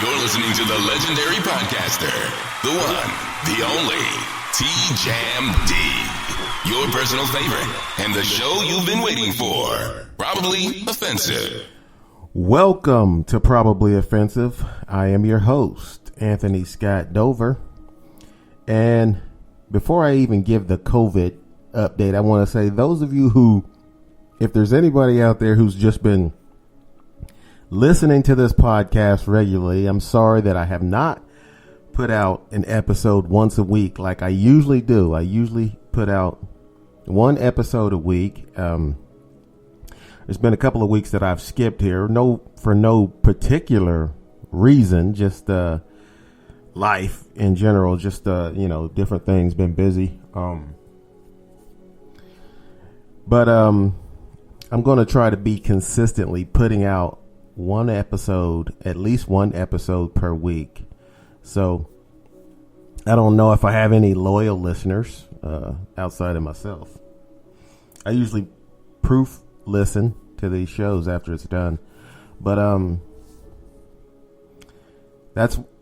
You're listening to the legendary podcaster, the one, the only, T-Jam D. Your personal favorite, and the show you've been waiting for. Probably Offensive. Welcome to Probably Offensive. I am your host, Anthony Scott Dover. And before I even give the COVID update, I want to say those of you who, if there's anybody out there who's just been listening to this podcast regularly, I'm sorry that I have not put out an episode once a week like I usually do. I usually put out one episode a week. There's been a couple of weeks that I've skipped here, for no particular reason, just life in general, just different things, been busy. But I'm going to try to be consistently putting out at least one episode per week. So I don't know if I have any loyal listeners outside of myself. I usually proof listen to these shows after it's done, but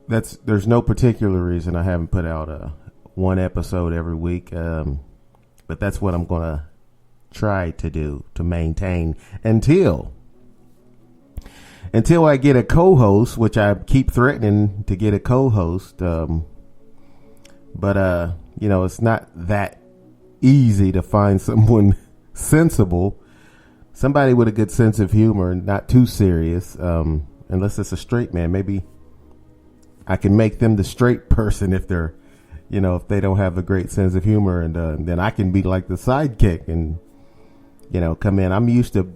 there's no particular reason I haven't put out one episode every week. But that's what I'm gonna try to do to maintain until I get a co-host, which I keep threatening to get a co-host. But it's not that easy to find someone sensible, somebody with a good sense of humor, not too serious. Unless it's a straight man, maybe I can make them the straight person if they're, if they don't have a great sense of humor, and then I can be like the sidekick and, come in. I'm used to,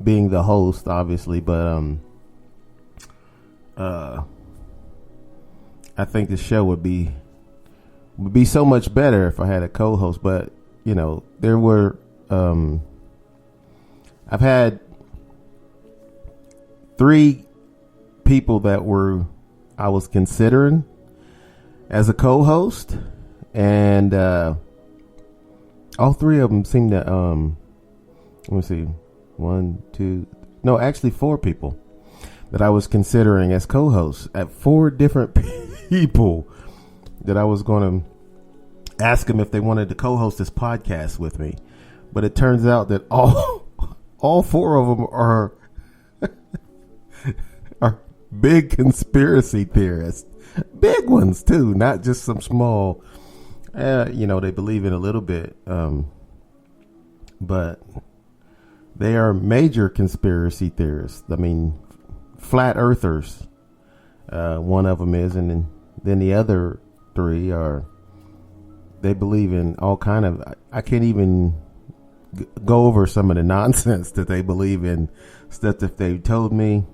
being the host, obviously, but I think the show would be so much better if I had a co-host. But there were I've had 3 people that I was considering as a co-host, and all 3 of them seemed to let me see. 4 people that I was considering as co-hosts, at 4 different people that I was going to ask them if they wanted to co-host this podcast with me. But it turns out that all 4 of them are big conspiracy theorists, big ones too, not just some small, they believe in a little bit, but they are major conspiracy theorists. I mean, flat earthers. One of them is, and then the other 3 they believe in all kind of, I can't even go over some of the nonsense that they believe in, stuff that they told me.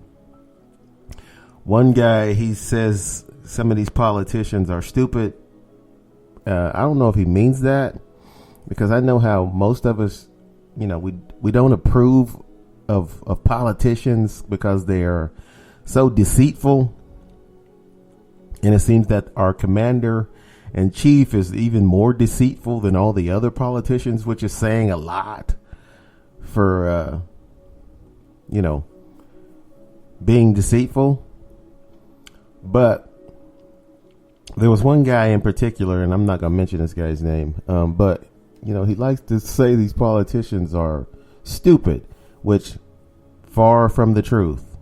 One guy, he says some of these politicians are stupid. I don't know if he means that, because I know how most of us, we don't approve of politicians because they are so deceitful. And it seems that our commander and chief is even more deceitful than all the other politicians, which is saying a lot for, being deceitful. But there was one guy in particular, and I'm not going to mention this guy's name, but he likes to say these politicians are stupid, which far from the truth.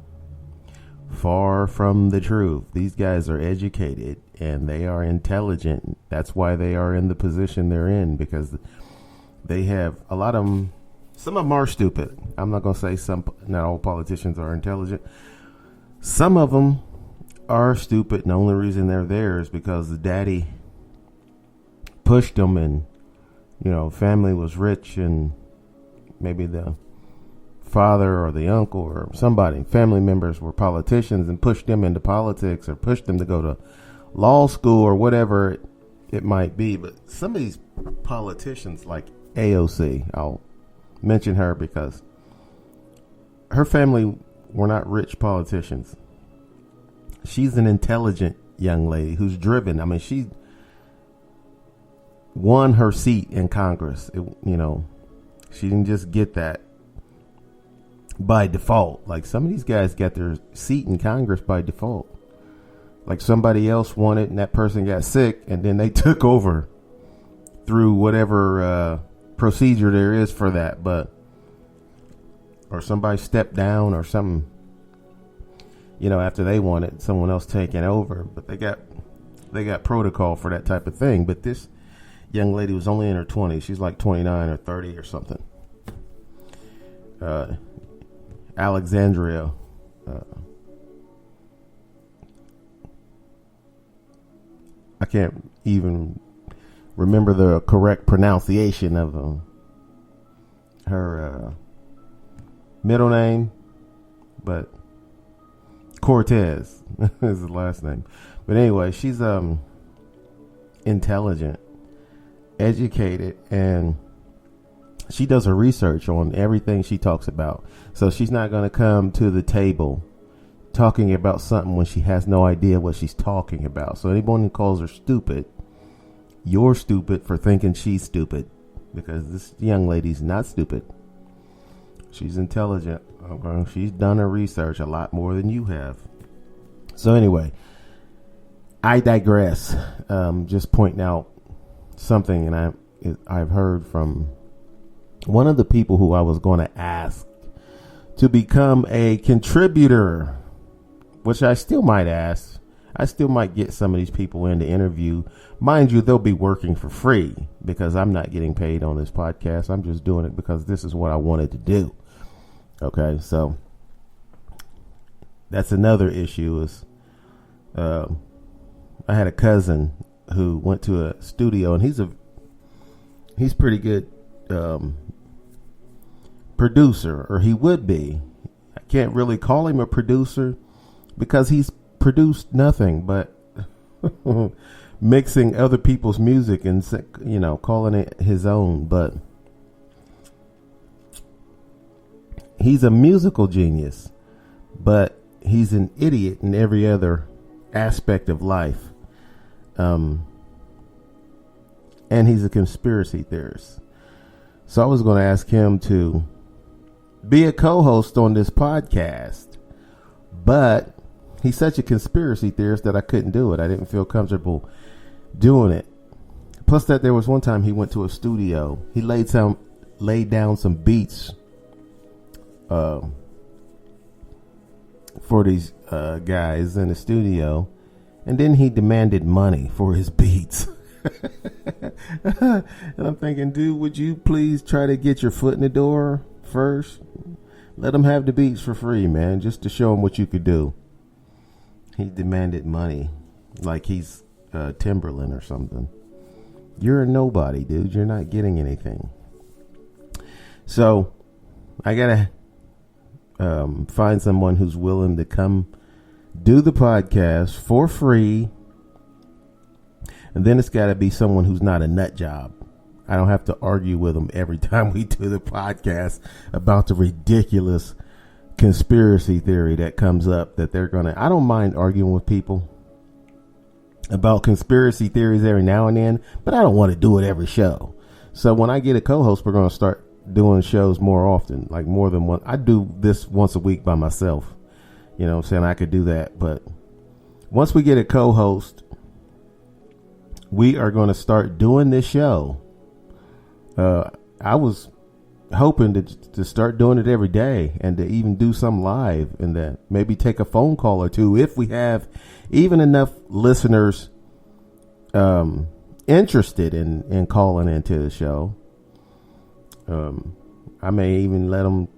Far from the truth. These guys are educated and they are intelligent. That's why they are in the position they're in, because they have a lot of them. Some of them are stupid. I'm not going to say not all politicians are intelligent. Some of them are stupid, and the only reason they're there is because the daddy pushed them, and family was rich, and maybe the father or the uncle or somebody, family members, were politicians and pushed them into politics or pushed them to go to law school or whatever it might be. But some of these politicians, like AOC, I'll mention her because her family were not rich politicians. She's an intelligent young lady who's driven. I mean, she won her seat in Congress. She didn't just get that by default. Like some of these guys got their seat in Congress by default. like somebody else wanted and that person got sick and then they took over through whatever procedure there is for that, or somebody stepped down or something, after they wanted someone else taking over, but they got protocol for that type of thing. But this young lady was only in her 20s. She's like 29 or 30 or something. Alexandria. I can't even remember the correct pronunciation of her middle name, but Cortez is the last name. But anyway, she's intelligent, educated, and she does her research on everything she talks about. So she's not going to come to the table talking about something when she has no idea what she's talking about. So anyone who calls her stupid, you're stupid for thinking she's stupid, because this young lady's not stupid. She's intelligent. Okay? She's done her research a lot more than you have. So anyway, I digress. Just pointing out something, and I've heard from one of the people who I was going to ask to become a contributor, which I still might ask. I still might get some of these people in to interview. Mind you, they'll be working for free because I'm not getting paid on this podcast. I'm just doing it because this is what I wanted to do. Okay, so that's another issue. Is I had a cousin who went to a studio, and he's pretty good producer, or he would be. I can't really call him a producer because he's produced nothing but mixing other people's music and calling it his own. But he's a musical genius, but he's an idiot in every other aspect of life. And he's a conspiracy theorist. So I was going to ask him to be a co-host on this podcast, but he's such a conspiracy theorist that I couldn't do it. I didn't feel comfortable doing it. Plus that there was one time he went to a studio. He laid down some beats for these guys in the studio, and then he demanded money for his beats. And I'm thinking, dude, would you please try to get your foot in the door first? Let them have the beats for free, man, just to show them what you could do. He demanded money like he's Timberland or something. You're a nobody, dude. You're not getting anything. So I gotta find someone who's willing to come do the podcast for free. And then it's got to be someone who's not a nut job. I don't have to argue with them every time we do the podcast about the ridiculous conspiracy theory that comes up that they're going to. I don't mind arguing with people about conspiracy theories every now and then, but I don't want to do it every show. So when I get a co-host, we're going to start doing shows more often, like more than one. I do this once a week by myself. You know what I'm saying? I could do that. But once we get a co-host, we are going to start doing this show. I was hoping to start doing it every day and to even do some live, and then maybe take a phone call or two if we have even enough listeners interested in calling into the show. I may even let them,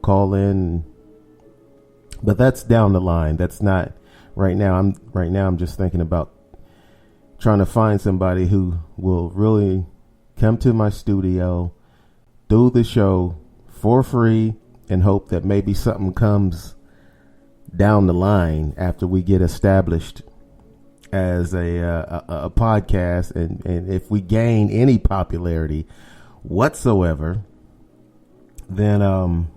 call in, but that's down the line. That's not right now. I'm just thinking about trying to find somebody who will really come to my studio, do the show for free, and hope that maybe something comes down the line after we get established as a podcast, and if we gain any popularity whatsoever, then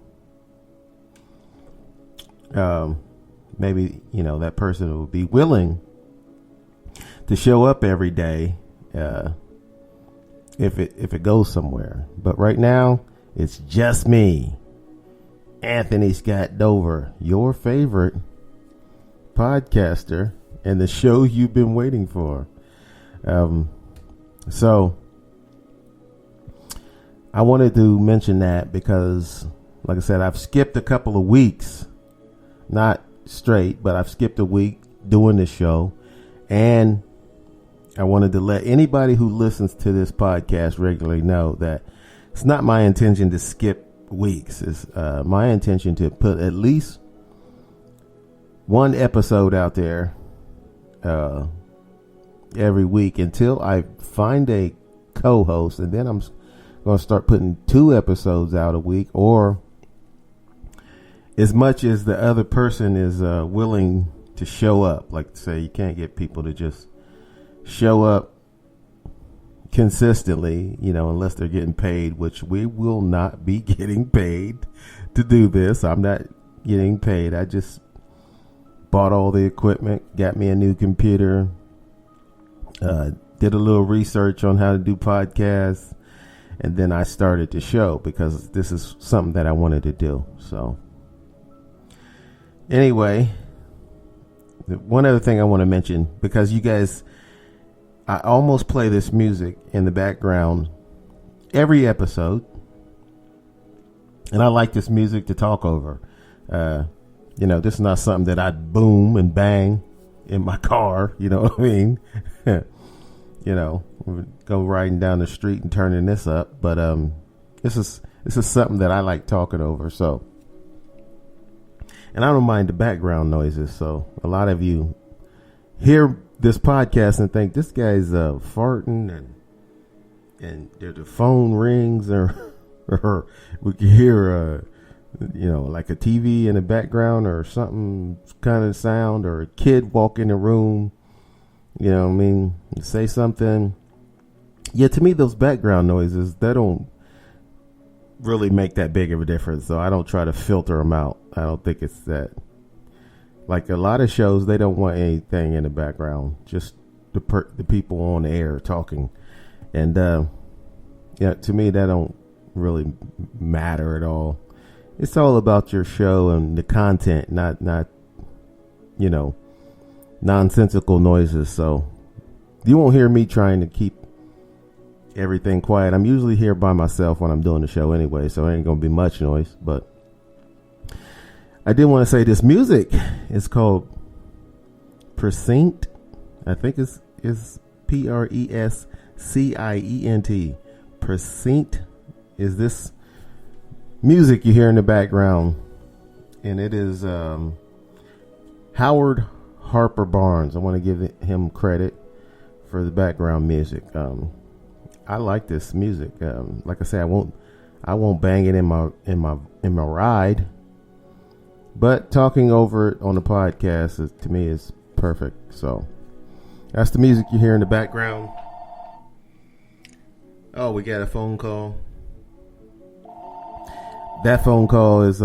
maybe that person will be willing to show up every day if it goes somewhere. But right now it's just me, Anthony Scott Dover, your favorite podcaster and the show you've been waiting for. So I wanted to mention that because, like I said, I've skipped a couple of weeks, not straight, but I've skipped a week doing this show, and I wanted to let anybody who listens to this podcast regularly know that it's not my intention to skip weeks. It's my intention to put at least one episode out there every week until I find a co-host, and then I'm going to start putting 2 episodes out a week, or as much as the other person is willing to show up. Like, say, you can't get people to just show up consistently, unless they're getting paid, which we will not be getting paid to do this. I'm not getting paid. I just bought all the equipment, got me a new computer, did a little research on how to do podcasts, and then I started the show because this is something that I wanted to do. So anyway, one other thing I want to mention, because you guys, I almost play this music in the background every episode, and I like this music to talk over. This is not something that I'd boom and bang in my car. You know what I mean? Go riding down the street and turning this up. But this is something that I like talking over. So, and I don't mind the background noises. So a lot of you hear this podcast and think this guy's farting and the phone rings or we can hear like a TV in the background or something kind of sound, or a kid walk in the room, say something. Yeah, to me, those background noises, they don't really make that big of a difference, so I don't try to filter them out. I don't think it's that. Like a lot of shows, they don't want anything in the background, just the people on the air talking. And to me, that don't really matter at all. It's all about your show and the content, not nonsensical noises. So you won't hear me trying to keep everything quiet. I'm usually here by myself when I'm doing the show anyway, so it ain't gonna be much noise. But I did want to say this music is called Prescient. I think it's Prescient. Prescient is this music you hear in the background, and it is Howard Harper Barnes. I want to give him credit for the background music. I like this music. Like I say, I won't bang it in my ride, but talking over it on the podcast to me is perfect. So that's the music you hear in the background. Oh, we got a phone call. That phone call is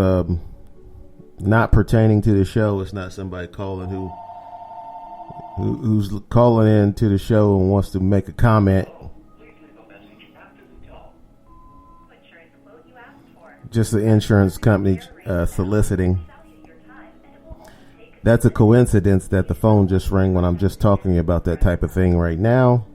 not pertaining to the show. It's not somebody calling who's calling in to the show and wants to make a comment. Just the insurance company soliciting. That's a coincidence that the phone just rang when I'm just talking about that type of thing right now.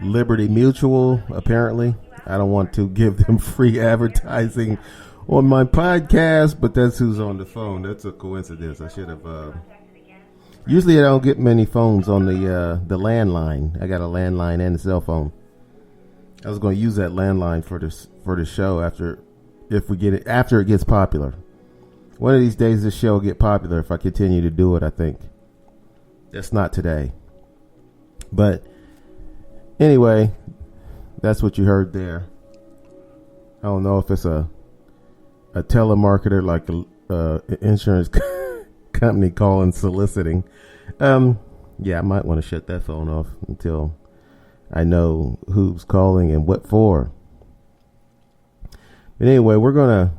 Liberty Mutual, apparently. I don't want to give them free advertising on my podcast, but that's who's on the phone. That's a coincidence. I should have. Usually I don't get many phones on the landline. I got a landline and a cell phone. I was going to use that landline for the show after it gets popular. One of these days this show will get popular if I continue to do it, I think. That's not today. But anyway, that's what you heard there. I don't know if it's a telemarketer, like a insurance company calling soliciting. Yeah, I might want to shut that phone off until I know who's calling and what for. But anyway, we're gonna